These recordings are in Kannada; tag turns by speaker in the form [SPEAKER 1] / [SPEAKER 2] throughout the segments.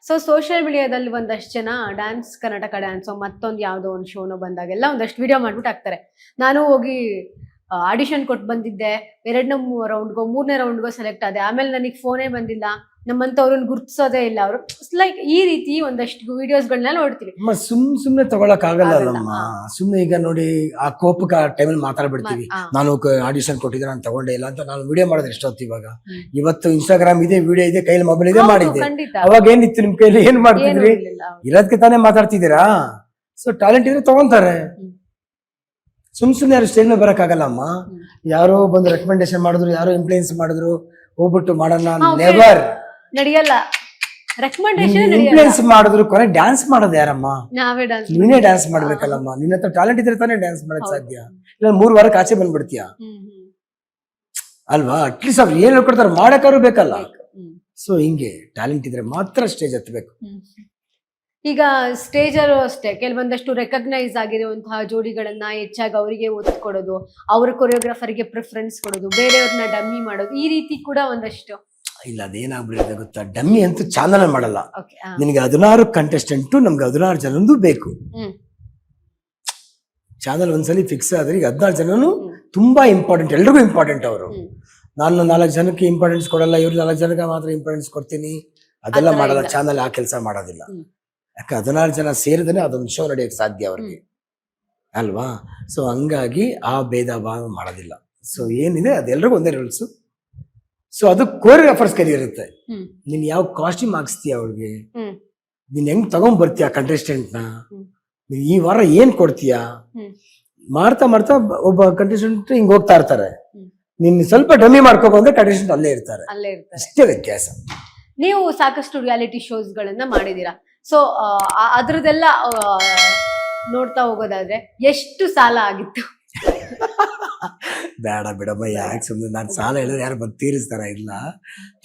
[SPEAKER 1] ಸೊ ಸೋಷಿಯಲ್ ಮೀಡಿಯಾದಲ್ಲಿ ಒಂದಷ್ಟು ಜನ ಡ್ಯಾನ್ಸ್ ಕರ್ನಾಟಕ ಡ್ಯಾನ್ಸ್ ಮತ್ತೊಂದು ಯಾವುದೋ ಒಂದು ಶೋನೋ ಬಂದಾಗೆಲ್ಲ ಒಂದಷ್ಟು ವಿಡಿಯೋ ಮಾಡ್ಬಿಟ್ಟು ಹಾಕ್ತಾರೆ. ನಾನು ಹೋಗಿ ಆಡಿಷನ್ ಕೊಟ್ಟು ಬಂದಿದ್ದೆ, 2ನೇ ರೌಂಡ್ಗೋ 3ನೇ ರೌಂಡ್ಗೋ ಸೆಲೆಕ್ಟ್ ಆದೆ, ಆಮೇಲೆ ನನಗೆ ಫೋನೇ ಬಂದಿಲ್ಲ, ನಮ್ಮಂತವ್ರನ್ನ ಗುರ್ತಿಸೋದೇ ಇಲ್ಲ ಅವರು. ಲೈಕ್ ಈ ರೀತಿ ಒಂದಷ್ಟು ವಿಡಿಯೋಸ್ಗಳನ್ನ ನೋಡ್ತೀವಿ.
[SPEAKER 2] ಸುಮ್ನೆ ತಗೊಳಕ್ ಆಗಲ್ಲಮ್ಮ. ಸುಮ್ನೆ ಈಗ ನೋಡಿ ಆ ಕೋಪಕ್ಕೆ ಆ ಟೈಮಲ್ಲಿ ಮಾತಾಡ್ಬಿಡ್ತೀವಿ, ನಾನು ಆಡಿಷನ್ ಕೊಟ್ಟಿದ್ದೆ ನಾನು ತಗೊಂಡೇ ಇಲ್ಲ ಅಂತ. ನಾನು ವಿಡಿಯೋ ಮಾಡೋದು ಎಷ್ಟೊತ್ತು ಇವಾಗ. ಇವತ್ತು ಇನ್ಸ್ಟಾಗ್ರಾಮ್ ಇದೆ, ವಿಡಿಯೋ ಇದೆ, ಕೈಲಿ ಮೊಬೈಲ್ ಇದೆ, ಮಾಡಿದ್ದೆ. ಅವಾಗ ಏನಿತ್ತು ನಿಮ್ ಕೈಲಿ, ಏನ್ ಮಾಡ್ತಿದ್ರಿ? ಇರೋದಕ್ಕೆ ತಾನೇ ಮಾತಾಡ್ತಿದ್ದೀರಾ. ಸೊ ಟ್ಯಾಲೆಂಟ್ ಇದ್ರೆ ತಗೊಂತಾರೆ. ಸುಮ್ನೆ ಯಾರು ಸ್ಟೇಜ್ ಮೇಲೆ ಬರಕ್ಕಾಗಲ್ಲಮ್ಮ. ಯಾರೋ ಬಂದು ರೆಕಮೆಂಡೇಶನ್ ಮಾಡಿದ್ರು, ಯಾರೋ ಇನ್ಫ್ಲೂಯೆನ್ಸ್ ಮಾಡಿದ್ರು, ಹೋಗ್ಬಿಟ್ಟು ಮಾಡೋಣ, ನೆವರ್
[SPEAKER 1] ನಡೆಯಲ್ಲ. ರೆಕಮೆಂಡೇಶನ್
[SPEAKER 2] ಇನ್ಫ್ಲೂಯೆನ್ಸ್ ಮಾಡಿದ್ರು ಕೊನೆ ಡ್ಯಾನ್ಸ್ ಮಾಡೋದು ಯಾರಮ್ಮ?
[SPEAKER 1] ನಾವೇ ಡ್ಯಾನ್ಸ್.
[SPEAKER 2] ನೀನೇ ಡ್ಯಾನ್ಸ್ ಮಾಡ್ಬೇಕಲ್ಲಮ್ಮ. ನಿನ್ನ ಹತ್ರ ಟ್ಯಾಲೆಂಟ್ ಇದ್ರೆ ತಾನೇ ಡ್ಯಾನ್ಸ್ ಮಾಡಕ್ ಸಾಧ್ಯ. ಇಲ್ಲ 3 ವಾರಕ್ಕೆ ಆಚೆ ಬಂದ್ಬಿಡ್ತೀಯ ಅಲ್ವಾ? ಅಟ್ಲೀಸ್ಟ್ ಅವ್ರು ಏನ್ ಹೇಳ್ಕೊಡ್ತಾರೆ ಮಾಡಕ್ಕಾರು ಬೇಕಲ್ಲ. ಸೊ ಹಿಂಗೆ ಟ್ಯಾಲೆಂಟ್ ಇದ್ರೆ ಮಾತ್ರ ಸ್ಟೇಜ್ ಹತ್ಬೇಕು.
[SPEAKER 1] ಈಗ ಸ್ಟೇಜಲ್ಲೂ ಅಷ್ಟೇ ಕೆಲವೊಂದಷ್ಟು ರೆಕಗ್ನೈಸ್ ಆಗಿರುವಂತಹ ಜೋಡಿಗಳನ್ನ ಹೆಚ್ಚಾಗಿ ಅವರಿಗೆ ಒತ್ತು ಕೊಡೋದು, ಅವ್ರ ಕೊರಿಯೋಗ್ರಾಫರ್ಗೆ ಪ್ರಿಫರೆನ್ಸ್ ಕೊಡೋದು, ಬೇರೆಯವ್ರನ್ನ ಡಮ್ಮಿ ಮಾಡೋದು, ಈ ರೀತಿ ಕೂಡ ಒಂದಷ್ಟು.
[SPEAKER 2] ಇಲ್ಲ ಅದೇನಾಗ್ಬಿಡುತ್ತೆ ಗೊತ್ತಾ, ಡಮ್ಮಿ ಅಂತೂ ಚಾನಲ್ ಮಾಡಲ್ಲ. ನಿನಗೆ 16 ಕಂಟೆಸ್ಟೆಂಟು, ನಮ್ಗೆ 16 ಜನಂದು ಬೇಕು. ಚಾನಲ್ ಒಂದ್ಸಲಿ ಫಿಕ್ಸ್ ಆದ್ರೆ ಈಗ 14 ಜನನು ತುಂಬಾ ಇಂಪಾರ್ಟೆಂಟ್, ಎಲ್ರಿಗೂ ಇಂಪಾರ್ಟೆಂಟ್ ಅವರು. ನಾನು 4 ಜನಕ್ಕೆ ಇಂಪಾರ್ಟೆನ್ಸ್ ಕೊಡಲ್ಲ, ಇವ್ರು 4 ಜನಕ್ಕೆ ಮಾತ್ರ ಇಂಪಾರ್ಟೆನ್ಸ್ ಕೊಡ್ತೀನಿ, ಅದೆಲ್ಲ ಮಾಡಲ್ಲ. ಚಾನಲ್ ಆ ಕೆಲಸ ಮಾಡೋದಿಲ್ಲ. ಯಾಕೆ 16 ಜನ ಸೇರಿದ್ರೆ ಅದೊಂದು ಶೋ ನಡೆಯಕ್ಕೆ ಸಾಧ್ಯ ಅವ್ರಿಗೆ ಅಲ್ವಾ? ಸೊ ಹಂಗಾಗಿ ಆ ಭೇದ ಭಾವ ಮಾಡೋದಿಲ್ಲ. ಸೊ ಏನಿದೆ ಅದೆಲ್ರಿಗೂ ಒಂದೇ ರೂಲ್ಸು. ಸೊ ಅದು ಕೋರಿಯೋಗ್ರಾಫರ್ಸ್ ಕೈ ಇರುತ್ತೆ. ನೀನ್ ಯಾವ ಕಾಸ್ಟ್ಯೂಮ್ ಹಾಕ್ಸ್ತೀಯ ಅವ್ರಿಗೆ, ನೀನ್ ಹೆಂಗ್ ತಗೊಂಡ್ ಬರ್ತೀಯ ಕಂಟೆಸ್ಟೆಂಟ್ನ, ನೀನ್ ಈ ವಾರ ಏನ್ ಕೊಡ್ತೀಯ, ಮಾಡ್ತಾ ಮಾಡ್ತಾ ಒಬ್ಬ ಕಂಟೆಸ್ಟೆಂಟ್ ಹಿಂಗ್ ಹೋಗ್ತಾ ಇರ್ತಾರೆ. ನೀನ್ ಸ್ವಲ್ಪ ಡಮ್ಮಿ ಮಾಡ್ಕೋ ಅಂದ್ರೆ ಕಂಟೆಸ್ಟೆಂಟ್ ಅಲ್ಲೇ ಇರ್ತಾರೆ. ಅಷ್ಟೇ ವ್ಯತ್ಯಾಸ.
[SPEAKER 1] ನೀವು ಸಾಕಷ್ಟು ರಿಯಾಲಿಟಿ ಶೋಸ್ ಗಳನ್ನ ಮಾಡಿದೀರಾ. ಸೊ ಅದ್ರದ್ದೆಲ್ಲ ನೋಡ್ತಾ ಹೋಗೋದಾದ್ರೆ ಎಷ್ಟು ಸಾಲ ಆಗಿತ್ತು?
[SPEAKER 2] ಬೇಡ ಬಿಡಮ್ಮ, ಯಾಕೆ ಸುಮ್ಮನೆ. ನಾನು ಸಾಲ ಹೇಳಿದ್ರೆ ಯಾರು ಬಂದು ತೀರಿಸ್ತಾರ? ಇಲ್ಲ,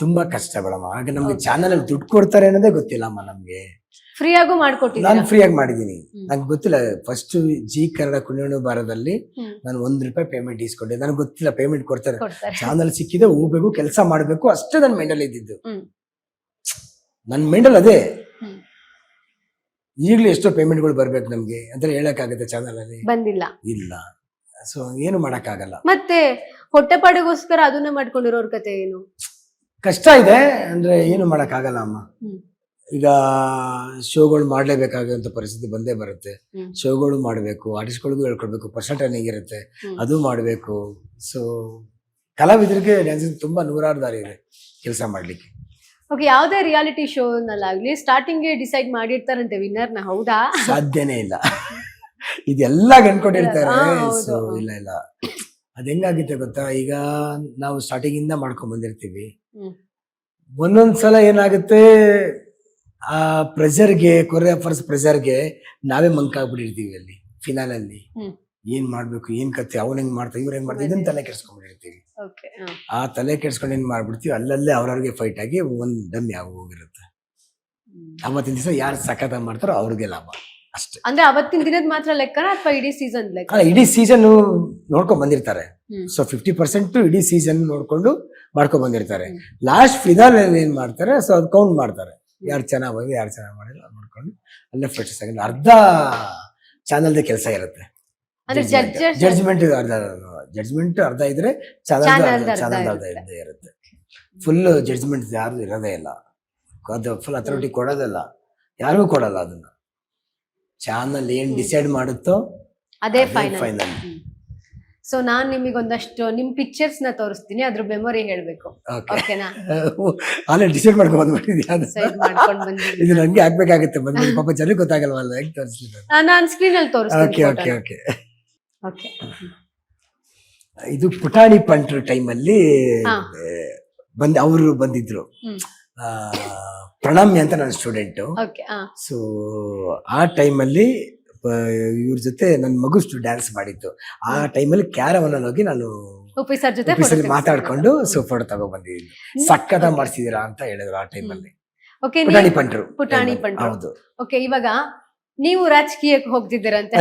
[SPEAKER 2] ತುಂಬಾ ಕಷ್ಟ ಬಿಡಮ್ಮ. ಆಗ ನಮ್ಗೆ ಚಾನಲ್ ಅಲ್ಲಿ ದುಡ್ಡು ಕೊಡ್ತಾರೆ ಅನ್ನೋದೇ ಗೊತ್ತಿಲ್ಲಮ್ಮ ನಮ್ಗೆ.
[SPEAKER 1] ಫ್ರೀ ಆಗು ಮಾಡ್ಕೊಟ್ಟಿದ್ದೀನಿ.
[SPEAKER 2] ನಾನು ಫ್ರೀ ಆಗಿ ಮಾಡಿದೀನಿ, ನಂಗೆ ಗೊತ್ತಿಲ್ಲ. ಫಸ್ಟ್ ಜಿ ಕನ್ನಡ ಕುಣಿಯೋಣ ಬಾರದಲ್ಲಿ ನಾನು ₹1 ಪೇಮೆಂಟ್ ಇಸ್ಕೊಂಡೆ. ನನಗೆ ಗೊತ್ತಿಲ್ಲ ಪೇಮೆಂಟ್ ಕೊಡ್ತಾರೆ. ಚಾನಲ್ ಸಿಕ್ಕಿದೆ, ಹೋಗ್ಬೇಕು, ಕೆಲಸ ಮಾಡ್ಬೇಕು, ಅಷ್ಟೇ ನನ್ನ ಮೈಂಡಲ್ಲಿ ಇದ್ದಿದ್ದು. ನನ್ನ ಮೈಂಡಲ್ ಅದೇ. ಈಗಲೂ ಎಷ್ಟೋ ಪೇಮೆಂಟ್ಗಳು ಬರ್ಬೇಕು ನಮ್ಗೆ ಅಂತ ಹೇಳಕ್ಕಾಗತ್ತೆ? ಚಾನಲ್ ಅಲ್ಲಿ
[SPEAKER 1] ಬಂದಿಲ್ಲ,
[SPEAKER 2] ಇಲ್ಲ. ಸೊ ಏನು ಮಾಡಕ್ಕಾಗಲ್ಲ.
[SPEAKER 1] ಮತ್ತೆ ಹೊಟ್ಟೆಪಾಡಿಗೋಸ್ಕರ ಅದನ್ನ ಮಾಡ್ಕೊಂಡಿರೋರ್ ಕತೆ ಏನು?
[SPEAKER 2] ಕಷ್ಟ ಇದೆ ಅಂದ್ರೆ ಏನು ಮಾಡಕ್ಕಾಗಲ್ಲ ಅಮ್ಮ. ಈಗ ಶೋಗಳು ಮಾಡ್ಲೇಬೇಕಾಗುವಂತ ಪರಿಸ್ಥಿತಿ ಬಂದೇ ಬರುತ್ತೆ. ಶೋಗಳು ಮಾಡ್ಬೇಕು, ಆರ್ಟಿಸ್ಟ್ಗಳಿಗೂ ಹೇಳ್ಕೊಡ್ಬೇಕು, ಪರ್ಸನಲ್ ಟ್ರೈನಿಂಗ್ ಇರುತ್ತೆ, ಅದು ಮಾಡ್ಬೇಕು. ಸೊ ಕಲಾವಿದರಿಗೆ ಡ್ಯಾನ್ಸಿಂಗ್ ತುಂಬಾ 100 ದಾರಿ ಇದೆ ಕೆಲಸ ಮಾಡ್ಲಿಕ್ಕೆ.
[SPEAKER 1] ಓಕೆ, ಯಾವುದೇ ರಿಯಾಲಿಟಿ ಶೋ ನಲ್ಲಾಗ್ಲಿ ಸ್ಟಾರ್ಟಿಂಗ್ ಡಿಸೈಡ್ ಮಾಡಿರ್ತಾರಂತೆ ವಿನ್ನರ್ನ, ಹೌದಾ? ಸಾಧ್ಯನೇ
[SPEAKER 2] ಇಲ್ಲ, ಇದೆಲ್ಲ ಅನ್ಕೊಂಡಿರ್ತಾರೆ. ಸೊ ಇಲ್ಲ ಇಲ್ಲ, ಅದ್ ಹೆಂಗಾಗುತ್ತೆ ಗೊತ್ತಾ, ಈಗ ನಾವು ಸ್ಟಾರ್ಟಿಂಗ್ ಇಂದ ಮಾಡ್ಕೊಂಡ್ ಬಂದಿರ್ತೀವಿ. ಒಂದೊಂದ್ಸಲ ಏನಾಗುತ್ತೆ, ಆ ಪ್ರೆಷರ್ಗೆ, ಕೊರಿಯೋಗ್ರಾಫರ್ಸ್ ಪ್ರೆಷರ್ಗೆ ನಾವೇ ಮಂಕಾಗ್ಬಿಟ್ಟಿರ್ತೀವಿ ಅಲ್ಲಿ ಫಿನಾಲ್ ಅಲ್ಲಿ. ಏನ್ ಮಾಡ್ಬೇಕು, ಏನ್ ಕತೆ, ಅವ್ನ ಹೆಂಗ್ ಮಾಡ್ತಾರೆ, ಇವ್ರ ಹೆಂಗ್ ಮಾಡ್ತಾರೆ, ಇದನ್ನ ತಲೆ ಕೆಡ್ಸ್ಕೊಂಡ್ಬಿಟ್ಟಿರ್ತೀವಿ. ಆ ತಲೆ ಕೆಡ್ಸ್ಕೊಂಡು ಏನ್ ಮಾಡ್ಬಿಡ್ತೀವಿ, ಅಲ್ಲಲ್ಲೇ ಅವ್ರವ್ರಿಗೆ ಫೈಟ್ ಆಗಿ ಒಂದ್ ಡಮ್ಮಿ ಆಗಿ ಹೋಗಿರುತ್ತೆ. ಅವತ್ತಿನ ದಿವಸ ಯಾರು ಸಖತ್ ಮಾಡ್ತಾರೋ ಅವ್ರಿಗೆ ಲಾಭ ಅಷ್ಟೇ.
[SPEAKER 1] ಅಂದ್ರೆ ಅವತ್ತಿನ ದಿನದ ಮಾತ್ರ ಲೆಕ್ಕನ ಅಥವಾ ಇಡೀ ಸೀಸನ್ ಲೆಕ್ಕ?
[SPEAKER 2] ಇಡೀ ಸೀಸನ್ ನೋಡ್ಕೊಂಡ್ ಬಂದಿರ್ತಾರೆ. ಸೊ 50% ಇಡೀ ಸೀಸನ್ ನೋಡ್ಕೊಂಡು ಮಾಡ್ಕೊಂಡ್ ಬಂದಿರ್ತಾರೆ. ಲಾಸ್ಟ್ ಫಿನಾಲ್ ಏನ್ ಮಾಡ್ತಾರೆ, ಸೊ ಅದು ಕೌಂಟ್ ಮಾಡ್ತಾರೆ, ಯಾರು ಚೆನ್ನಾಗ್ ಬಂದ್ರೆ ಯಾರು ಚೆನ್ನಾಗ್ ಮಾಡಿಲ್ಲ ನೋಡ್ಕೊಂಡು ಅಲ್ಲೇ ಫ್ರೆಶ್ ಆಗಿ ಅರ್ಧ ಚಾನಲ್ದ ಕೆಲಸ ಇರುತ್ತೆ. ಜಡ್ಜ್ಮೆಂಟ್ ಅರ್ಧ ಇದ್ರೆ ಚಾನಲ್ ಅರ್ಧ ಇರುತ್ತೆ. ಫುಲ್ ಜಡ್ಜ್ಮೆಂಟ್ ಯಾರು ಇರೋದೇ ಇಲ್ಲ, ಅದು ಫುಲ್ ಅಥಾರಿಟಿ ಕೊಡೋದಿಲ್ಲ, ಯಾರಿಗೂ ಕೊಡಲ್ಲ. ಅದನ್ನ ಚಾನಲ್ ಏನ್ ಡಿಸೈಡ್ ಮಾಡುತ್ತೋ
[SPEAKER 1] ಅದೇ ಫೈನಲ್. ಸೊ ನಾನ್ ನಿಮಗೊಂದಷ್ಟು ನಿಮ್ ಪಿಕ್ಚರ್ಸ್ ನ ತೋರಿಸ್ತೀನಿ, ಅದ್ರ ಮೆಮೊರಿ ಹೇಳ್ಬೇಕು, ಓಕೆನಾ?
[SPEAKER 2] ಆಲ್ರೆಡಿ ಡಿಸೈಡ್ ಮಾಡ್ಕೊಂಡು ಬಂದ್ಬಿಟ್ಟಿದ್ಯಾ? ಇದು ನಂಗೆ ಆಗ್ಬೇಕಾಗುತ್ತೆ, ಬಂದ್ಬಿಟ್ಟು ಪಾಪ ಜನಕ್ಕೆ ಗೊತ್ತಾಗಲ್ವಲ್ಲ, ಹೇಗೆ ತೋರಿಸ್ಲಿ?
[SPEAKER 1] ನಾನು ಸ್ಕ್ರೀನ್ ಅಲ್ಲಿ ತೋರಿಸ್ತೀನಿ.
[SPEAKER 2] Okay okay okay. ಇದು ಪುಟಾಣಿ ಪಂಟ್ರ ಟೈಮಲ್ಲಿ ಅವರು ಬಂದಿದ್ರು. ಪ್ರಣಮ್ಯ ಅಂತ ನನ್ನ ಸ್ಟೂಡೆಂಟು. ಸೊ ಆ ಟೈಮಲ್ಲಿ ಇವ್ರ ಜೊತೆ ನನ್ನ ಮಗು ಡ್ಯಾನ್ಸ್ ಮಾಡಿತ್ತು. ಆ ಟೈಮಲ್ಲಿ ಕ್ಯಾರವನ್ ಹೋಗಿ ನಾನು ಮಾತಾಡ್ಕೊಂಡು ಫೋಟೋ ತಗೊಂಡ್ ಬಂದಿದ್ದೀನಿ. ಸಕ್ಕತ್ತ ಮಾಡ್ಸಿದೀರಾ ಅಂತ ಹೇಳಿದ್ರು ಆ ಟೈಮಲ್ಲಿ.
[SPEAKER 1] ಪುಟಾಣಿ ಪಂಟ್ರು.
[SPEAKER 2] ಹೌದು.
[SPEAKER 1] ಓಕೆ, ಇವಾಗ ನೀವು ರಾಜಕೀಯಕ್ಕೆ ಹೋಗ್ತಿದ್ದೀರಂತೆ,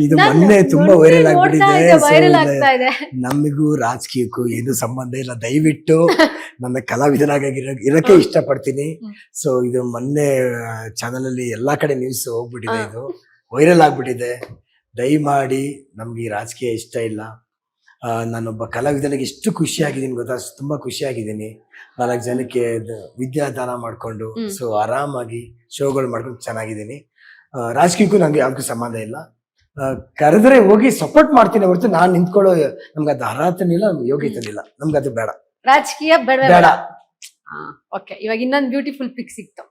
[SPEAKER 2] ಇದು ಮೊನ್ನೆ ತುಂಬಾ ವೈರಲ್
[SPEAKER 1] ಆಗ್ತಾ ಇದೆ.
[SPEAKER 2] ನಮಗೂ ರಾಜಕೀಯಕ್ಕೂ ಏನು ಸಂಬಂಧ ಇಲ್ಲ, ದಯವಿಟ್ಟು ನನ್ನ ಕಲಾವಿದನಾಗಿ ಇರಕ್ಕೆ ಇಷ್ಟಪಡ್ತೀನಿ. ಸೊ ಇದು ಮೊನ್ನೆ ಚಾನಲ್ ಅಲ್ಲಿ ಎಲ್ಲಾ ಕಡೆ ನ್ಯೂಸ್ ಹೋಗ್ಬಿಟ್ಟಿದೆ, ಇದು ವೈರಲ್ ಆಗ್ಬಿಟ್ಟಿದೆ. ದಯಮಾಡಿ ನಮ್ಗೆ ಈ ರಾಜಕೀಯ ಇಷ್ಟ ಇಲ್ಲ. ನಾನೊಬ್ಬ ಕಲಾವಿದನಿಗೆ ಎಷ್ಟು ಖುಷಿಯಾಗಿದ್ದೀನಿ ಗೊತ್ತಾ, ತುಂಬಾ ಖುಷಿಯಾಗಿದ್ದೀನಿ. 4 ಜನಕ್ಕೆ ವಿದ್ಯಾದಾನ ಮಾಡ್ಕೊಂಡು ಸೊ ಆರಾಮಾಗಿ ಶೋಗಳು ಮಾಡ್ಕೊಂಡು ಚೆನ್ನಾಗಿದ್ದೀನಿ. ರಾಜಕೀಯಕ್ಕೂ ನಂಗೆ ಯಾವ್ದಕ್ಕೂ ಸಂಬಂಧ ಇಲ್ಲ. ಕರೆದ್ರೆ ಹೋಗಿ ಸಪೋರ್ಟ್ ಮಾಡ್ತೀನಿ ಹೊರತು ನಾನು ನಿಂತ್ಕೊಳ್ಳೋ ನಮ್ಗೆ ಅದು ಅರ್ಹತೆನಿಲ್ಲ, ಯೋಗ್ಯತೆನಿಲ್ಲ, ನಮ್ಗೆ ಅದು ಬೇಡ.
[SPEAKER 1] ರಾಜಕೀಯ ಬೇಡ. ಓಕೆ, ಇವಾಗ ಇನ್ನೊಂದು ಬ್ಯೂಟಿಫುಲ್ ಪಿಕ್ ಸಿಕ್ತು.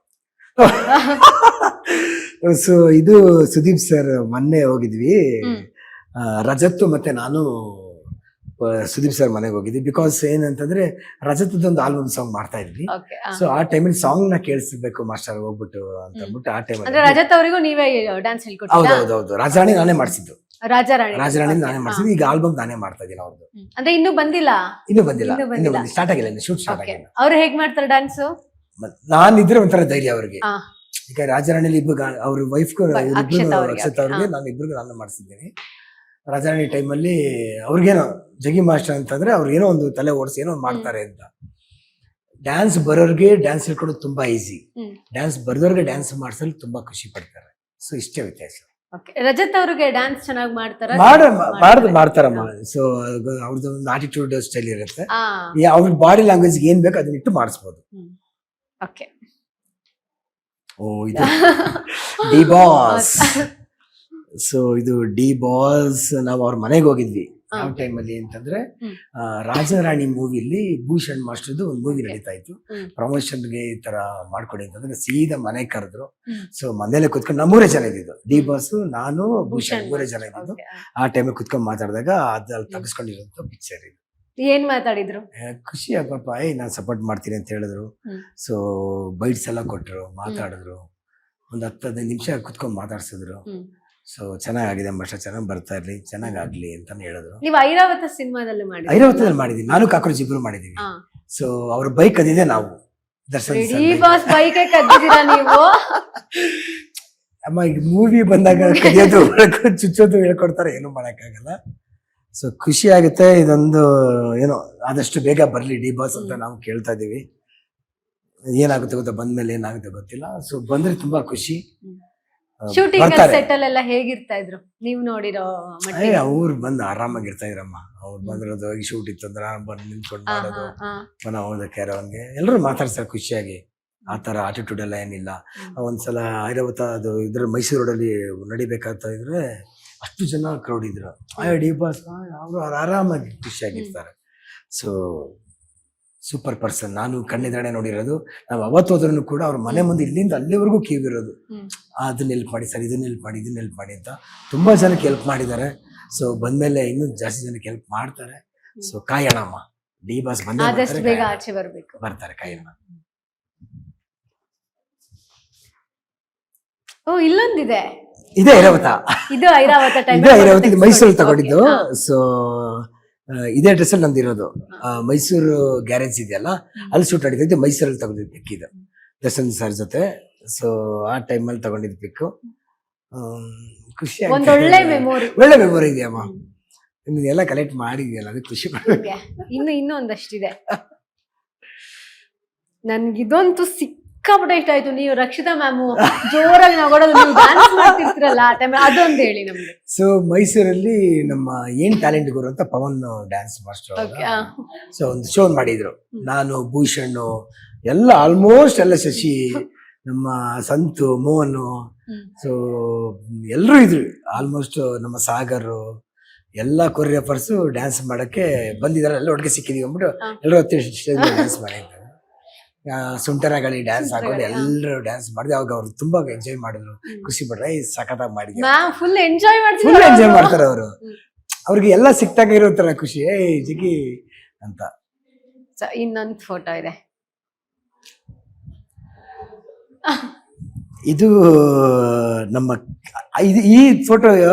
[SPEAKER 2] ಸೊ ಇದು ಸುದೀಪ್ ಸರ್ ಮೊನ್ನೆ ಹೋಗಿದ್ವಿ, ರಜತ್ ಮತ್ತೆ ನಾನು ಸುದೀಪ್ ಸರ್ ಮನೆಗೆ ಹೋಗಿದ್ವಿ. ಬಿಕಾಸ್ ಏನಂತಂದ್ರೆ ರಜತದೊಂದು ಆಲ್ಬಮ್ ಸಾಂಗ್ ಮಾಡ್ತಾ ಇದ್ವಿ. ಸೊ ಆ ಟೈಮಲ್ಲಿ ಸಾಂಗ್ ನ ಕೇಳಿಸ್ಬೇಕು ಮಾಸ್ಟರ್ ಹೋಗ್ಬಿಟ್ಟು ಅಂತ ಅಂದ್ಬಿಟ್ಟು ಆ ಟೈಮಲ್ಲಿ
[SPEAKER 1] ರಜತ್ ಅವರಿಗೂ ನೀವೇ ಡ್ಯಾನ್ಸ್ ಹೇಳ್ಕೊಟ್ಟಿದ್ದೀರಾ?
[SPEAKER 2] ಹೌದೌದು, ರಾಜಾರಾಣಿ ನಾನೇ ಮಾಡಿಸಿದ್ದು.
[SPEAKER 1] ರಾಜಾರಾಣಿ
[SPEAKER 2] ನಾನೇ ಮಾಡಿಸಿದ್ದು. ಈಗ ಆಲ್ಬಮ್ ನಾನೇ ಮಾಡ್ತಾ ಇದ್ದೀನಿ ಅವ್ರದ್ದು.
[SPEAKER 1] ಅಂದ್ರೆ ಇನ್ನೂ ಬಂದಿಲ್ಲ
[SPEAKER 2] ಸ್ಟಾರ್ಟ್ ಆಗಿಲ್ಲ, ಶೂಟ್ ಸ್ಟಾರ್ಟ್ ಆಗಿಲ್ಲ.
[SPEAKER 1] ಅವ್ರು ಹೇಗ್ ಮಾಡ್ತಾರೆ ಡ್ಯಾನ್ಸ್?
[SPEAKER 2] ನಾನಿದ್ರೆ ಒಂಥರ ಧೈರ್ಯ ಅವ್ರಿಗೆ. ಈಗ ರಾಜಾರಾಣಿಲಿ ಅವ್ರ ವೈಫ್ ಅಕ್ಷತ್ ಅವ್ರಿಗೆ ನಾನು ಇಬ್ರಿಗೂ ನಾನು ಮಾಡಿಸಿದ್ದೀನಿ. ರಾಜಾರಾಣಿ ಟೈಮಲ್ಲಿ ಅವ್ರಿಗೇನೋ ಜಗಿ ಮಾಸ್ಟರ್ ಅಂತಂದ್ರೆ ಅವ್ರು ಏನೋ ಒಂದು ತಲೆ ಓಡಿಸಿ ಏನೋ ಮಾಡ್ತಾರೆ ಅಂತ. ಡ್ಯಾನ್ಸ್ ಬರೋರ್ಗೆ ಡ್ಯಾನ್ಸ್ ಹೇಳ್ಕೊಡೋದು ತುಂಬಾ ಈಸಿ, ಡ್ಯಾನ್ಸ್ ಬರ್ದವ್ರಿಗೆ ಡ್ಯಾನ್ಸ್ ಮಾಡ್ಸಲು ತುಂಬಾ ಖುಷಿ ಪಡ್ತಾರೆ. ಸೊ ಇಷ್ಟೇ ವ್ಯತ್ಯಾಸ.
[SPEAKER 1] ರಜತ್ ಅವ್ರಿಗೆ ಡ್ಯಾನ್ಸ್ ಚೆನ್ನಾಗಿ
[SPEAKER 2] ಮಾಡ್ತಾರಮ್ಮ. ಸೊ ಅವ್ರದ್ದು ಒಂದು ಆಟಿಟ್ಯೂಡ್ ಸ್ಟೈಲ್ ಇರುತ್ತೆ. ಅವ್ರ ಬಾಡಿ ಲ್ಯಾಂಗ್ವೇಜ್ ಏನ್ ಬೇಕು ಅದನ್ನ ಇಟ್ಟು ಮಾಡಿಸ್ಬೋದು. ಓ ಇದು ಡಿ ಬಾಸ್. ಸೊ ಇದು ಡಿ ಬಾಸ್ ನಾವು ಅವ್ರ ಮನೆಗೆ ಹೋಗಿದ್ವಿ. ಯಾವ ಟೈಮಲ್ಲಿ ಅಂತಂದ್ರೆ ರಾಜಾರಾಣಿ ಮೂವಿಲಿ ಭೂಷಣ್ ಮಾಸ್ಟರ್ದು ಒಂದು ಮೂವಿ ನಡೀತಾ ಇತ್ತು. ಪ್ರಮೋಷನ್ಗೆ ಈ ತರ ಮಾಡ್ಕೊಡಿ ಅಂತಂದ್ರೆ ಸೀದಾ ಮನೆಗೆ ಕರೆದ್ರು. ಸೊ ಮನೇಲೆ ಕುತ್ಕೊಂಡು ನಾವು 3 ಜನ ಇದ್ದಿದ್ದು, ಡಿ ಬಾಸ್, ನಾನು, ಭೂಷಣ್ 3 ಜನ ಇದ್ದಿದ್ದು. ಆ ಟೈಮಿಗೆ ಕುತ್ಕೊಂಡ್ ಮಾತಾಡಿದಾಗ ಅದ್ರಲ್ಲಿ ತಗಸ್ಕೊಂಡಿರೋಂಥ ಪಿಕ್ಚರ್ ಇದು.
[SPEAKER 1] ಏನ್ ಮಾತಾಡಿದ್ರು?
[SPEAKER 2] ಖುಷಿ ಪಾಪ, ನಾನ್ ಸಪೋರ್ಟ್ ಮಾಡ್ತೀನಿ ಅಂತ ಹೇಳಿದ್ರು. ಸೊ ಬೈಟ್ಸ್ ಎಲ್ಲ ಕೊಟ್ರು, ಮಾತಾಡಿದ್ರು. ಒಂದ್ 10-15 ನಿಮಿಷ ಕುತ್ಕೊಂಡ್ ಮಾತಾಡ್ಸಿದ್ರು. ಸೊ ಚೆನ್ನಾಗಿದೆ ಮಾಸ್ಟರ್, ಚೆನ್ನಾಗಿ ಬರ್ತಾ ಇರ್ಲಿ, ಚೆನ್ನಾಗ್ಲಿ ಅಂತ ಹೇಳಿದ್ರು.
[SPEAKER 1] ನೀವು ಐರಾವತ ಸಿನಿಮಾದಲ್ಲಿ
[SPEAKER 2] ಐರಾವತದಲ್ಲಿ ಮಾಡಿದೀನಿ, ನಾನು ಕಾಕ್ರೋಚ್ ಇಬ್ರು ಮಾಡಿದೀವಿ. ಸೊ ಅವ್ರ ಬೈಕ್ ಕದಿದೆ ನಾವು ದರ್ಶನ್
[SPEAKER 1] ನೀವು.
[SPEAKER 2] ಅಮ್ಮ ಈಗ ಮೂವಿ ಬಂದಾಗ ಕದಿಯೋದು ಚುಚ್ಚೋದು ಹೇಳ್ಕೊಡ್ತಾರೆ, ಏನು ಮಾಡಕ್ಕಾಗಲ್ಲ. ಸೊ ಖುಷಿ ಆಗುತ್ತೆ. ಇದೊಂದು ಏನೋ ಆದಷ್ಟು ಬೇಗ ಬರ್ಲಿ ಡಿ ಬಾಸ್ ಅಂತ ನಾವು ಕೇಳ್ತಾ ಇದೀವಿ. ಏನಾಗುತ್ತೆ ಗೊತ್ತಾ, ಬಂದ್ಮೇಲೆ ಏನಾಗುತ್ತೆ ಗೊತ್ತಿಲ್ಲ. ಸೊ ಬಂದ್ರೆ ತುಂಬಾ ಖುಷಿ.
[SPEAKER 1] ಶೂಟಿಂಗ್ ಸೆಟ್ ಅಲ್ಲೆಲ್ಲ ಹೇಗಿರ್ತಾ ಇದ್ರು ನೀವು ನೋಡಿರೋ ಮಟ್ಟಿಗೆ?
[SPEAKER 2] ಅವ್ರು ಬಂದು ಆರಾಮಾಗಿರ್ತಾ ಇದ್ರಮ್ಮ. ಅವ್ರು ಬಂದಿರೋದು ಹೋಗಿ ಶೂಟ್ ಇತ್ತು ಅಂದ್ರೆ ಬಂದು ನಿಂತ್ಕೊಂಡು ಮಾಡೋದು, ಮನ ಹೋದಕ್ಕೆ ಅವನ್ಗೆ ಎಲ್ಲರೂ ಮಾತಾಡ್ತಾರೆ ಖುಷಿಯಾಗಿ. ಆ ತರ ಆಟಿಟ್ಯೂಡ್ ಎಲ್ಲ ಏನಿಲ್ಲ. ಒಂದ್ಸಲ ಐರಾವತ ಅದು ಇದ್ರ ಮೈಸೂರು ರೋಡಲ್ಲಿ ನಡಿಬೇಕಾಗ್ತಾ ಇದ್ರೆ ಅಷ್ಟು ಜನ ಕ್ರೌಡ್ ಇದ್ರು. ಡಿ ಬಾಸ್ ಅವರು ಆರಾಮಾಗಿ ಖುಷಿಯಾಗಿರ್ತಾರೆ. So super person. ನಾನು ಕಣ್ಣಿದ್ರೇ ನೋಡಿರೋದು. ನಾವು ಅವತ್ತು ಹೋದ್ರೂ ಕೂಡ ಅವ್ರ ಮನೆ ಮುಂದೆ ಇಲ್ಲಿಂದ ಅಲ್ಲಿವರೆಗೂ ಕ್ಯೂ ಇರೋದು. ಅದನ್ನ ಹೆಲ್ಪ್ ಮಾಡಿ ಸರ್, ಇದನ್ನ ಹೆಲ್ಪ್ ಮಾಡಿ, ಇದನ್ನ ಹೆಲ್ಪ್ ಮಾಡಿ ಅಂತ ತುಂಬಾ ಜನಕ್ಕೆ ಹೆಲ್ಪ್ ಮಾಡಿದ್ದಾರೆ. ಸೊ ಬಂದ್ಮೇಲೆ ಇನ್ನೂ ಜಾಸ್ತಿ ಜನಕ್ಕೆ ಹೆಲ್ಪ್ ಮಾಡ್ತಾರೆ. ಸೊ ಕಾಯೋಣಮ್ಮ, ಡಿ ಬಾಸ್ ಬರ್ತಾರೆ, ಕಾಯೋಣ.
[SPEAKER 1] ಓ ಇಲ್ಲೊಂದಿದೆ,
[SPEAKER 2] ಇದೇ ಐರಾವತ.
[SPEAKER 1] ಇದು ಐರಾವತ
[SPEAKER 2] ಮೈಸೂರಲ್ಲಿ ತಗೊಂಡಿದ್ದು. ಸೊ ಇದೇ ಡ್ರೆಸ್ ಅಲ್ಲಿ ನಂದು ಇರೋದು. ಮೈಸೂರು ಗ್ಯಾರೇಜ್ ಇದೆಯಲ್ಲ, ಅಲ್ಲಿ ಶೂಟ್ ಆಡಿದ್ದು. ಮೈಸೂರಲ್ಲಿ ತಗೊಂಡಿದ್ದು ಪಿಕ್ ಇದು, ದರ್ಶನ್ ಸರ್ ಜೊತೆ. ಸೊ ಆ ಟೈಮಲ್ಲಿ ತಗೊಂಡಿದ್ದು ಪಿಕ್. ಖುಷಿ,
[SPEAKER 1] ಒಳ್ಳೆ
[SPEAKER 2] ಮೆಮೊರಿ ಇದೆಯಮ್ಮ. ಎಲ್ಲ ಕಲೆಕ್ಟ್ ಮಾಡಿದ್ಯಲ್ಲ, ಅದು ಖುಷಿ.
[SPEAKER 1] ಇನ್ನು ಒಂದಷ್ಟಿದೆ. ನನ್ಗಿದಂತೂ ಸಿಕ್ಕಾಪಟ್ಟೆ ಇಷ್ಟ ಆಯ್ತು. ನೀವು ರಕ್ಷಿತಾ ಮ್ಯಾಮ್ ಜೋರಾಗಿ ನಗೋಡೋದು, ನೀವು ಡ್ಯಾನ್ಸ್ ಮಾಡ್ತಿರ್ತೀರಲ್ಲ ಆ ಟೈಮ್, ಅದೊಂದು ಹೇಳಿ ನಮ್ಗೆ.
[SPEAKER 2] ಸೊ ಮೈಸೂರಲ್ಲಿ ನಮ್ಮ ಏನ್ ಟ್ಯಾಲೆಂಟ್ ಗುರು ಅಂತ ಪವನ್ ಡ್ಯಾನ್ಸ್ ಮಾಸ್ಟರ್, ಸೊ ಒಂದು ಶೋ ಮಾಡಿದ್ರು. ನಾನು, ಭೂಷಣ್ ಎಲ್ಲ, ಆಲ್ಮೋಸ್ಟ್ ಎಲ್ಲ, ಶಶಿ, ನಮ್ಮ ಸಂತು, ಮೋಹನ್, ಸೊ ಎಲ್ಲರೂ ಇದ್ರು. ಆಲ್ಮೋಸ್ಟ್ ನಮ್ಮ ಸಾಗರ್ ಎಲ್ಲ ಕೊರಿಯೋಗ್ರಾಫರ್ಸ್ ಡ್ಯಾನ್ಸ್ ಮಾಡಕ್ಕೆ ಬಂದಿದ್ದಾರೆ. ಎಲ್ಲ ಒಟ್ಟಿಗೆ ಸಿಕ್ಕಿದೀವಿ ಅಂದ್ಬಿಟ್ಟು ಎಲ್ಲರೂ ಡ್ಯಾನ್ಸ್ ಮಾಡಿದ್ರು. ಸುಂಟರಗಳಿ ಡ್ಯಾನ್ಸ್ ಹಾಕೊಂಡು ಎಲ್ಲರೂ ಡ್ಯಾನ್ಸ್ ಮಾಡಿದ್ವಿ. ಅವಾಗ ಅವ್ರು ತುಂಬಾ ಎಂಜಾಯ್ ಮಾಡಿದ್ರು, ಖುಷಿ ಪಡ್ರೆ. ಸಖತ್ತಾಗಿ ಮಾಡಿದ್ರು,
[SPEAKER 1] ಫುಲ್ ಎಂಜಾಯ್
[SPEAKER 2] ಮಾಡ್ತಾರೆ ಅವರು. ಅವ್ರಿಗೆ ಎಲ್ಲ ಸಿಕ್ತಾಗ ಇರೋ ತರ ಖುಷಿ, ಜಿಗಿ ಅಂತ.
[SPEAKER 1] ಇನ್ನೊಂದು ಫೋಟೋ ಇದೆ,
[SPEAKER 2] ಇದು ನಮ್ಮ ಈ ಫೋಟೋ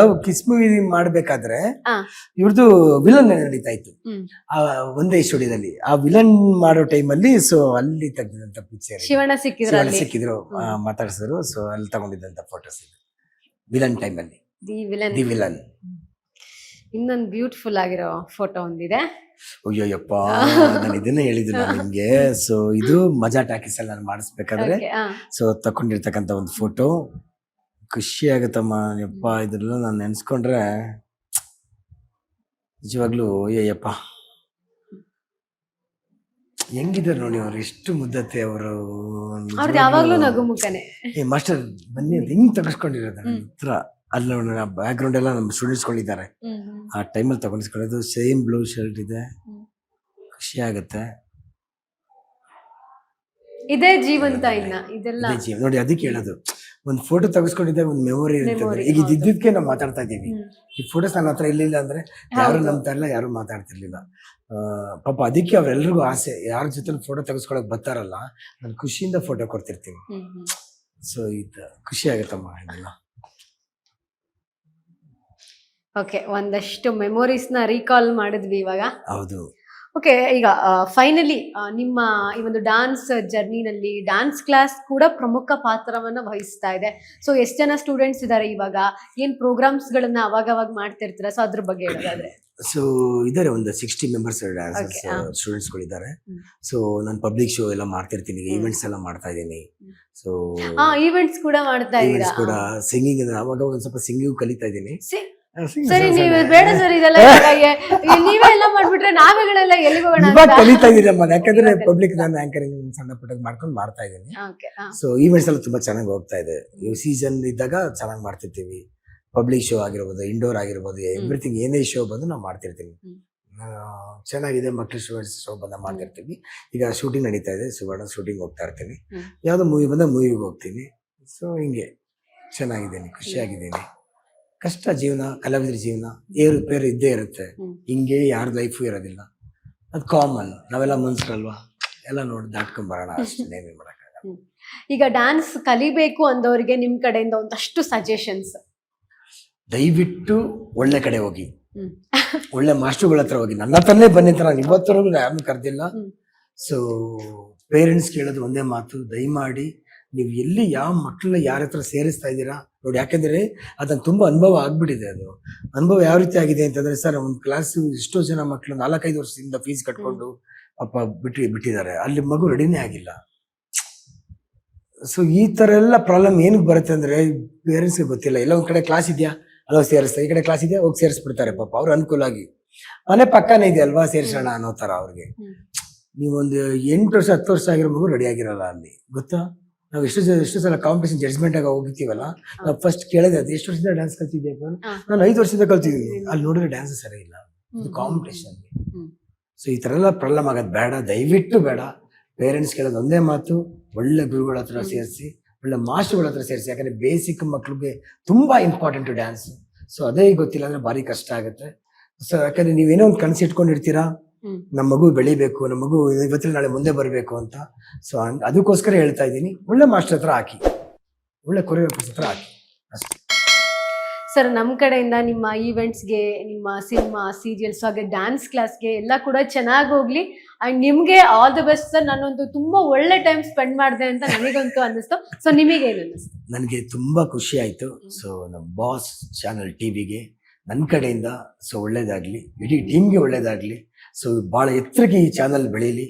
[SPEAKER 2] ಕಿಸ್ ಮೂವಿ ಮಾಡ್ಬೇಕಾದ್ರೆ ಇವ್ರದ್ದು ವಿಲನ್ ನಡೀತಾ ಇತ್ತು ಒಂದೇ ಸ್ಟುಡಿಯೋದಲ್ಲಿ. ಆ ವಿಲನ್ ಮಾಡೋ ಟೈಮಲ್ಲಿ ಸೊ ಅಲ್ಲಿ ತೆಗೆದಂತ ಪಿಕ್ಚರ್,
[SPEAKER 1] ಶಿವಣ್ಣ
[SPEAKER 2] ಸಿಕ್ಕಿದ್ರು, ಮಾತಾಡ್ಸಿದ್ರು. ಸೊ ಅಲ್ಲಿ ತಗೊಂಡಿದ್ದಂತ ಫೋಟೋಸ್ ಇದು ವಿಲನ್ ಟೈಮಲ್ಲಿ, ದಿ ವಿಲನ್.
[SPEAKER 1] ಇನ್ನೊಂದು ಬ್ಯೂಟಿಫುಲ್ ಆಗಿರೋ ಫೋಟೋ ಒಂದಿದೆ.
[SPEAKER 2] ಅಯ್ಯೋಯಪ್ಪ ನಾನು ಇದನ್ನೇ ಹೇಳಿದ್ದೆ ನಿಮ್ಗೆ. ಸೊ ಇದು ಮಜಾ ಟಾಕೀಸ್ ಅಲ್ಲಿ ನಾನು ಮಾಡಿಸ್ಬೇಕಾದ್ರೆ ಸೊ ತಕೊಂಡಿರ್ತಕ್ಕಂಥ ಒಂದು ಫೋಟೋ ಖುಷಿ ಆಗತ್ತಮ್ಮ. ಯಪ್ಪ ಇದ್ರಲ್ಲ ನಾನು ನೆನ್ಸ್ಕೊಂಡ್ರೆ ನಿಜವಾಗ್ಲೂ ಅಯ್ಯಪ್ಪ ಹೆಂಗಿದ್ದಾರೆ ನೋಡಿ ಅವ್ರು, ಎಷ್ಟು ಮುದ್ದತೆ ಅವರು.
[SPEAKER 1] ಅವ್ರದ್ದು ಯಾವಾಗ್ಲೂ ನಗುಮುಖನೇ.
[SPEAKER 2] ಮಾಸ್ಟರ್ ಬನ್ನಿ ಅಂತ ಹಿಂಗ್ ತಗಸ್ಕೊಂಡಿರೋದು ನನ್ನ ಹತ್ರ. ಅಲ್ಲಿ ಬ್ಯಾಕ್ ಗ್ರೌಂಡ್ ಎಲ್ಲ ನಮ್ಮ ಸ್ಟೂಡೆಂಟ್ಸ್ಗಳಿದ್ದಾರೆ, ಆ ಟೈಮಲ್ಲಿ ತಗೊಂಡಿಸ್ಕೊಳ್ಳೋದು. ಸೇಮ್ ಬ್ಲೂ ಶರ್ಟ್ ಇದೆ, ಖುಷಿ ಆಗತ್ತೆ.
[SPEAKER 1] ಇದೇ ಜೀವಂತ ಇನ್ನ ಇದೆಲ್ಲ
[SPEAKER 2] ನೋಡಿ ಅದಕ್ಕೆ ಹೇಳೋದು, ಒಂದು ಫೋಟೋ ತೆಗೆಸ್ಕೊಂಡಿದ್ದೆ ಒಂದು ಮೆಮೊರಿ ಇರ್ತದೆ. ಈಗ ಇದ್ದಿದ್ದಕ್ಕೆ ನಾವು ಮಾತಾಡ್ತಾ ಇದ್ದೀವಿ. ಈ ಫೋಟೋಸ್ ನನ್ನ ಹತ್ರ ಇರ್ಲಿಲ್ಲ ಅಂದ್ರೆ ಯಾರು ನಂಬ್ತಾ ಇಲ್ಲ, ಯಾರು ಮಾತಾಡ್ತಿರ್ಲಿಲ್ಲ. ಪಾಪ ಅದಕ್ಕೆ ಅವ್ರೆಲ್ರಿಗೂ ಆಸೆ, ಯಾರ ಜೊತೆ ಫೋಟೋ ತೆಗೆಸ್ಕೊಳಕ್ ಬರ್ತಾರಲ್ಲ, ನಾನು ಖುಷಿಯಿಂದ ಫೋಟೋ ಕೊಡ್ತಿರ್ತೀನಿ. ಸೊ ಇದು ಖುಷಿ ಆಗತ್ತಮ್ಮ ಇದೆಲ್ಲ.
[SPEAKER 1] ಓಕೆ, ಒಂದಷ್ಟು ಮೆಮೊರೀಸ್ ನ ರೀಕಾಲ್ ಮಾಡಿದ್ವಿ ಇವಾಗ.
[SPEAKER 2] ಹೌದು.
[SPEAKER 1] ಓಕೆ, ಈಗ ಫೈನಲಿ ನಿಮ್ಮ ಈ ಒಂದು ಡಾನ್ಸ್ ಜರ್ನಿನಲ್ಲಿ ಡ್ಯಾನ್ಸ್ ಕ್ಲಾಸ್ ಕೂಡ ಪ್ರಮುಖ ಪಾತ್ರವನ್ನ ವಹಿಸ್ತಾ ಇದೆ. ಸೊ ಎಷ್ಟು ಜನ ಸ್ಟೂಡೆಂಟ್ಸ್ ಇದ್ದಾರೆ ಇವಾಗ, ಏನ್ ಪ್ರೋಗ್ರಾಮ್ಸ್ ಗಳನ್ನ ಅವಾಗ ಮಾಡ್ತಿರ್ತೀರಾ? ಸೊ ಅದ್ರ ಬಗ್ಗೆ ಹೇಳೋದಾದ್ರೆ.
[SPEAKER 2] ಸೊ ಇದಾರೆ ಒಂದು 60 ಮೆಂಬರ್ಸ್ ಸ್ಟೂಡೆಂಟ್ಸ್ ಗಳಿದ್ದಾರೆ. ಸೊ ನಾನು ಪಬ್ಲಿಕ್ ಶೋ ಎಲ್ಲ ಮಾಡ್ತಿರ್ತೀನಿ, ಈವೆಂಟ್ಸ್ ಎಲ್ಲ ಮಾಡ್ತಾ ಇದ್ದೀನಿ. ಸೊ
[SPEAKER 1] ಈವೆಂಟ್ಸ್ ಕೂಡ ಮಾಡ್ತಾ ಇದ್ದೀರಾ?
[SPEAKER 2] ಕೂಡ ಸಿಂಗಿಂಗ್ ಅವಾಗ ಒಂದ್ ಸ್ವಲ್ಪ ಸಿಂಗಿಂಗ್ ಕಲಿತಾ ಇದ್ದೀನಿ.
[SPEAKER 1] ಸರಿ, ನೀವು ಬೇಡ ಸರ್ ಇದೆಲ್ಲ, ನೀವೇ ಎಲ್ಲ ಮಾಡ್ಬಿಟ್ರೆ ನಾವೆಗಳೆಲ್ಲ ಎಲ್ಲಿಗೆ ಹೋಗೋಣ
[SPEAKER 2] ಕಲಿತಾ ಇದೀರಮ್ಮ. ಯಾಕಂದ್ರೆ ಪಬ್ಲಿಕ್ ನಾನು ಆಂಕರಿಂಗ್ ಸಣ್ಣ ಪುಟ್ಟದ್ ಮಾಡ್ಕೊಂಡು ಮಾಡ್ತಾ ಇದ್ದೀನಿ. ಸೊ ಈವೆಂಟ್ಸ್ ಎಲ್ಲ ತುಂಬಾ ಚೆನ್ನಾಗಿ ಹೋಗ್ತಾ ಇದೆ. ಈ ಸೀಸನ್ ಇದ್ದಾಗ ಚೆನ್ನಾಗಿ ಮಾಡ್ತಿರ್ತೀವಿ. ಪಬ್ಲಿಕ್ ಶೋ ಆಗಿರ್ಬೋದು, ಇಂಡೋರ್ ಆಗಿರ್ಬೋದು, ಎವ್ರಿಥಿಂಗ್ ಏನೇ ಶೋ ಬಂದು ನಾವು ಮಾಡ್ತಿರ್ತೀವಿ. ಚೆನ್ನಾಗಿದೆ. ಮಕ್ಳು ಸ್ಟೂಡೆಂಟ್ಸ್ ಶೋ ಬಂದ ಮಾಡ್ತಿರ್ತೀವಿ. ಈಗ ಶೂಟಿಂಗ್ ನಡೀತಾ ಇದೆ, ಸುವರ್ಣ ಶೂಟಿಂಗ್ ಹೋಗ್ತಾ ಇರ್ತೀನಿ. ಯಾವ್ದೋ ಮೂವಿ ಬಂದ ಮೂವಿಗೆ ಹೋಗ್ತೀನಿ. ಸೊ ಹಿಂಗೆ ಚೆನ್ನಾಗಿದ್ದೀನಿ, ಖುಷಿಯಾಗಿದ್ದೀನಿ. ಕಷ್ಟ ಜೀವನ, ಕಲಾವಿದ್ರ ಜೀವನ ಏರುಪೇರು ಇದ್ದೇ ಇರುತ್ತೆ. ಹಿಂಗೆ ಯಾರ ಲೈಫು ಇರೋದಿಲ್ಲ, ಅದು ಕಾಮನ್. ನಾವೆಲ್ಲ ಮನ್ಸ್ರಲ್ವಾ, ಎಲ್ಲ ನೋಡಿ ದಾಟ್ಕೊಂಡ್ ಬರೋಣ ಅಷ್ಟೇ, ಏನೇನ್ ಮಾಡಕ್ಕಾಗಲ್ಲ.
[SPEAKER 1] ಈಗ ಡ್ಯಾನ್ಸ್ ಕಲಿಬೇಕು ಅಂದವರಿಗೆ ನಿಮ್ ಕಡೆಯಿಂದ ಒಂದಷ್ಟು ಸಜೆಷನ್ಸ್.
[SPEAKER 2] ದಯವಿಟ್ಟು ಒಳ್ಳೆ ಕಡೆ ಹೋಗಿ, ಒಳ್ಳೆ ಮಾಸ್ಟರ್ಗಳ ಹತ್ರ ಹೋಗಿ. ನನ್ನ ಹತ್ರನೇ ಬನ್ನಿ ಅಂತ ನಾನು ಇವತ್ತವರೆಗೂ ಯಾರನ್ನೂ ಕರೆದಿಲ್ಲ. ಸೊ ಪೇರೆಂಟ್ಸ್ ಕೇಳೋದು ಒಂದೇ ಮಾತು, ದಯಮಾಡಿ ನೀವು ಎಲ್ಲಿ ಯಾವ ಮಕ್ಕಳನ್ನ ಯಾರ ಹತ್ರ ಸೇರಿಸ್ತಾ ಇದ್ದೀರಾ ನೋಡಿ. ಯಾಕೆಂದ್ರೆ ಅದನ್ನ ತುಂಬಾ ಅನುಭವ ಆಗ್ಬಿಟ್ಟಿದೆ. ಅದು ಅನುಭವ ಯಾವ ರೀತಿ ಆಗಿದೆ ಅಂತಂದ್ರೆ, ಸರ್ ಒಂದು ಕ್ಲಾಸ್ ಎಷ್ಟೋ ಜನ ಮಕ್ಕಳು 4-5 ವರ್ಷದಿಂದ ಫೀಸ್ ಕಟ್ಕೊಂಡು ಪಾಪ ಬಿಟ್ಟಿದ್ದಾರೆ. ಅಲ್ಲಿ ಮಗು ರೆಡಿನೇ ಆಗಿಲ್ಲ. ಸೊ ಈ ತರ ಎಲ್ಲ ಪ್ರಾಬ್ಲಮ್ ಏನಕ್ಕೆ ಬರುತ್ತೆ ಅಂದ್ರೆ, ಪೇರೆಂಟ್ಸ್ಗೆ ಗೊತ್ತಿಲ್ಲ. ಎಲ್ಲ ಒಂದ್ ಕಡೆ ಕ್ಲಾಸ್ ಇದೆಯಾ, ಅಲ್ಲ ಸೇರಿಸ್ತಾರೆ, ಈ ಕಡೆ ಕ್ಲಾಸ್ ಇದೆಯಾ, ಹೋಗಿ ಸೇರಿಸ್ಬಿಡ್ತಾರೆ. ಪಾಪ ಅವ್ರು ಅನುಕೂಲ ಆಗಿ ಮನೆ ಪಕ್ಕನೇ ಇದೆ ಅಲ್ವಾ, ಸೇರ್ಸೋಣ ಅನ್ನೋ ತರ ಅವ್ರಿಗೆ. ನೀವೊಂದು 8 ವರ್ಷ 10 ವರ್ಷ ಆಗಿರೋ ಮಗು ರೆಡಿ ಆಗಿರಲ್ಲ ಅಲ್ಲಿ, ಗೊತ್ತಾ? ನಾವು ಎಷ್ಟು ಸಲ ಕಾಂಪಿಟೇಷನ್ ಜಡ್ಜ್ಮೆಂಟ್ ಆಗ ಹೋಗಿರ್ತೀವಲ್ಲ, ನಾವು ಫಸ್ಟ್ ಕೇಳಿದೆ ಅದು ಎಷ್ಟು ವರ್ಷದಿಂದ ಡ್ಯಾನ್ಸ್ ಕಲ್ತಿದ್ದೆ. ನಾನು 5 ವರ್ಷದಿಂದ ಕಲ್ತಿದ್ದೀನಿ. ಅಲ್ಲಿ ನೋಡಿದ್ರೆ ಡ್ಯಾನ್ಸ್ ಸರಿ ಇಲ್ಲ, ಇದು ಕಾಂಪಿಟೇಷನ್. ಸೊ ಈ ತರ ಎಲ್ಲ ಪ್ರಾಬ್ಲಮ್ ಆಗೋದು ಬೇಡ, ದಯವಿಟ್ಟು ಬೇಡ. ಪೇರೆಂಟ್ಸ್ ಕೇಳೋದು ಒಂದೇ ಮಾತು, ಒಳ್ಳೆ ಗುರುಗಳ ಹತ್ರ ಸೇರಿಸಿ, ಒಳ್ಳೆ ಮಾಸ್ಟರ್ಗಳ ಹತ್ರ ಸೇರಿಸಿ. ಯಾಕಂದ್ರೆ ಬೇಸಿಕ್ ಮಕ್ಳಿಗೆ ತುಂಬಾ ಇಂಪಾರ್ಟೆಂಟ್ ಡ್ಯಾನ್ಸ್. ಸೊ ಅದೇ ಗೊತ್ತಿಲ್ಲ ಅಂದ್ರೆ ಭಾರಿ ಕಷ್ಟ ಆಗುತ್ತೆ. ಸೊ ಯಾಕಂದ್ರೆ ನೀವೇನೋ ಒಂದು ಕನಸು ಇಟ್ಕೊಂಡಿರ್ತೀರಾ, ನಮ್ಮ ಮಗು ಬೆಳಿಬೇಕು, ನಮ್ಮ ಮಗು ಇವತ್ತಿನ ನಾಳೆ ಮುಂದೆ ಬರಬೇಕು ಅಂತ. ಸೊ ಅದಕ್ಕೋಸ್ಕರ ಹೇಳ್ತಾ ಇದ್ದೀನಿ, ಒಳ್ಳೆ ಮಾಸ್ಟರ್ ಹತ್ರ ಹಾಕಿ, ಒಳ್ಳೆ ಕೊರಿಯೋಗ್ರಾಫರ್ಸ್ ಹತ್ರ ಹಾಕಿ ಅಷ್ಟೇ.
[SPEAKER 1] ಸರ್, ನಮ್ಮ ಕಡೆಯಿಂದ ನಿಮ್ಮ ಈವೆಂಟ್ಸ್ಗೆ, ನಿಮ್ಮ ಸಿನಿಮಾ, ಸೀರಿಯಲ್ಸ್ ಹಾಗೆ ಡ್ಯಾನ್ಸ್ ಕ್ಲಾಸ್ಗೆ ಎಲ್ಲ ಕೂಡ ಚೆನ್ನಾಗಿ ಹೋಗ್ಲಿ. ಅಂಡ್ ನಿಮ್ಗೆ ಆಲ್ ದ ಬೆಸ್ಟ್ ಸರ್. ನಾನೊಂದು ತುಂಬಾ ಒಳ್ಳೆ ಟೈಮ್ ಸ್ಪೆಂಡ್ ಮಾಡಿದೆ ಅಂತ ನನಗಂತೂ ಅನ್ನಿಸ್ತು. ಸೊ ನಿಮಗೇನು ಅನ್ನಿಸ್ತು?
[SPEAKER 2] ನನಗೆ ತುಂಬಾ ಖುಷಿ ಆಯ್ತು. ಸೊ ನಮ್ಮ ಬಾಸ್ ಚಾನಲ್ ಟಿವಿಗೆ ನನ್ನ ಕಡೆಯಿಂದ ಸೊ ಒಳ್ಳೇದಾಗ್ಲಿ, ಇಡೀ ಟೀಮ್ಗೆ ಒಳ್ಳೇದಾಗ್ಲಿ. ಸೊ ಬಹಳ ಎತ್ತರಕ್ಕೆ ಈ ಚಾನಲ್ ಬೆಳೀಲಿ.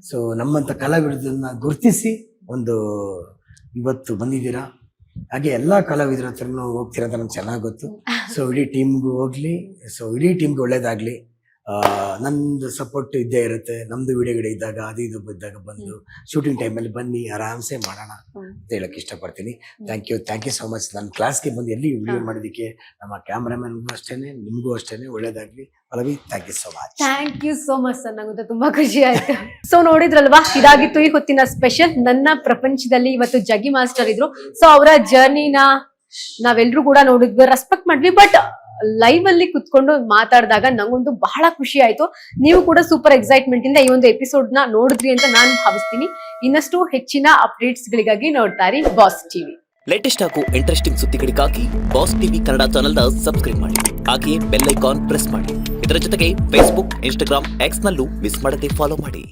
[SPEAKER 2] ಸೊ ನಮ್ಮಂತ ಕಲಾವಿದರನ್ನ ಗುರುತಿಸಿ ಒಂದು ಇವತ್ತು ಬಂದಿದ್ದೀರಾ. ಹಾಗೆ ಎಲ್ಲಾ ಕಲಾವಿದರ ಹತ್ರನೂ ಹೋಗ್ತೀರಾ ಅಂತ ನಮ್ಗೆ ಚೆನ್ನಾಗಿ ಗೊತ್ತು. ಸೊ ಇಡೀ ಟೀಮ್ಗೂ ಹೋಗ್ಲಿ, ಸೊ ಇಡೀ ಟೀಮ್ಗೆ ಒಳ್ಳೇದಾಗ್ಲಿ. ನಂದು ಸಪೋರ್ಟ್ ಇದ್ದೇ ಇರುತ್ತೆ. ನಮ್ದು ವಿಡಿಯೋಗಳು ಇದ್ದಾಗ ಅದು ಇದು ಇದ್ದಾಗ ಬಂದು ಶೂಟಿಂಗ್ ಟೈಮಲ್ಲಿ ಬನ್ನಿ, ಆರಾಮ್ಸೆ ಮಾಡೋಣ ಅಂತ ಹೇಳಕ್ ಇಷ್ಟಪಡ್ತೀನಿ. Thank you so much. ನನ್ನ ಕ್ಲಾಸ್ಗೆ ಬಂದು ಎಲ್ಲಿ ವಿಡಿಯೋ ಮಾಡೋದಕ್ಕೆ ನಮ್ಮ ಕ್ಯಾಮ್ರಾಮನ್ಗೂ ಅಷ್ಟೇನೆ, ನಿಮಗೂ ಅಷ್ಟೇನೆ ಒಳ್ಳೇದಾಗ್ಲಿ. Pallavi, thank you so much.
[SPEAKER 1] Thank you so much sir, ನಂಗೂ ತುಂಬಾ ಖುಷಿ ಆಯ್ತು. ಸೊ ನೋಡಿದ್ರಲ್ವಾ, ಇದಾಗಿತ್ತು ಈ ಹೊತ್ತಿನ ಸ್ಪೆಷಲ್. ನನ್ನ ಪ್ರಪಂಚದಲ್ಲಿ ಇವತ್ತು ಜಗ್ಗಿ ಮಾಸ್ಟರ್ ಇದ್ರು. ಸೊ ಅವರ ಜರ್ನಿನ ನಾವೆಲ್ಲರೂ ಕೂಡ ನೋಡಿದ್ವಿ, ರೆಸ್ಪೆಕ್ಟ್ ಮಾಡಿದ್ವಿ. ಬಟ್ ಲೈವ್ ಅಲ್ಲಿ ಕುತ್ಕೊಂಡು ಮಾತಾಡಿದಾಗ ನಂಗೊಂದು ಬಹಳ ಖುಷಿ ಆಯ್ತು. ನೀವು ಕೂಡ ಸೂಪರ್ ಎಕ್ಸೈಟ್ಮೆಂಟ್ ಇಂದ ಈ ಒಂದು ಎಪಿಸೋಡ್ ನ ನೋಡಿದ್ರಿ ಅಂತ ನಾನು ಭಾವಿಸ್ತೀನಿ. ಇನ್ನಷ್ಟು ಹೆಚ್ಚಿನ ಅಪ್ಡೇಟ್ಸ್ ಗಳಿಗಾಗಿ ನೋಡ್ತಾ ಇರಿ ಬಾಸ್ ಟಿವಿ.
[SPEAKER 3] ಲೇಟೆಸ್ಟ್ ಹಾಗೂ ಇಂಟ್ರೆಸ್ಟಿಂಗ್ ಸುದ್ದಿಗಳಿಗಾಗಿ ಬಾಸ್ ಟಿವಿ ಕನ್ನಡ ಚಾನೆಲ್ ನ ಸಬ್ಸ್ಕ್ರೈಬ್ ಮಾಡಿ. ಹಾಗೆಯೇ ಬೆಲ್ ಐಕಾನ್ ಪ್ರೆಸ್ ಮಾಡಿ. ಇದರ ಜೊತೆಗೆ ಫೇಸ್ಬುಕ್, ಇನ್ಸ್ಟಾಗ್ರಾಮ್, ಎಕ್ಸ್ ನಲ್ಲೂ ಮಿಸ್ ಮಾಡದೆ ಫಾಲೋ ಮಾಡಿ.